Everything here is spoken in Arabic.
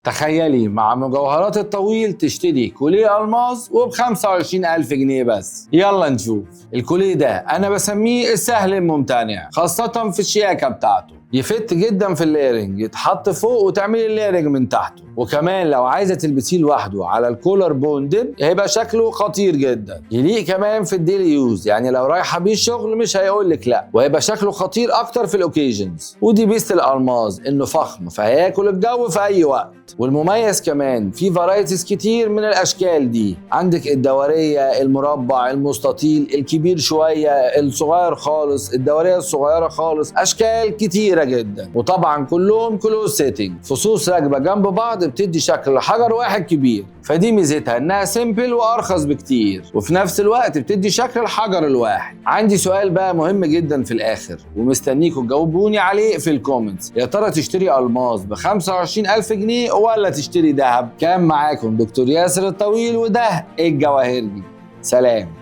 تخيلي مع مجوهرات الطويل تشتري كوليه ألماظ وب25,000 جنيه بس. يلا نشوف. الكوليه ده أنا بسميه السهل الممتنع، خاصة في الشياكة بتاعته. يفت جدا في الليرنج، يتحط فوق وتعملي الليرنج من تحته، وكمان لو عايزه تلبسيه لوحده على الكولر بوندد هيبقى شكله خطير جدا. يليق كمان في الديلي يوز، يعني لو رايحه بيه الشغل مش هيقول لك لا، وهيبقى شكله خطير اكتر في الاوكيجنز. ودي بيست الالماظ انه فخم فهياكل الجو في اي وقت. والمميز كمان في فرايتيز كتير من الاشكال دي، عندك الدوريه، المربع، المستطيل، الكبير شويه، الصغير خالص، الدوريه الصغيره خالص، اشكال كتيره جدا. وطبعا كلهم كلوز سيتنج، فصوص راكبه جنب بعض بتدي شكل حجر واحد كبير. فدي ميزتها انها سيمبل وارخص بكتير، وفي نفس الوقت بتدي شكل الحجر الواحد. عندي سؤال بقى مهم جدا في الاخر ومستنيكم تجاوبوني عليه في الكومنتس، يا ترى تشتري ألماظ ب25,000 جنيه ولا تشتري دهب؟ كان معاكم دكتور ياسر الطويل، وده الجواهرجي. سلام.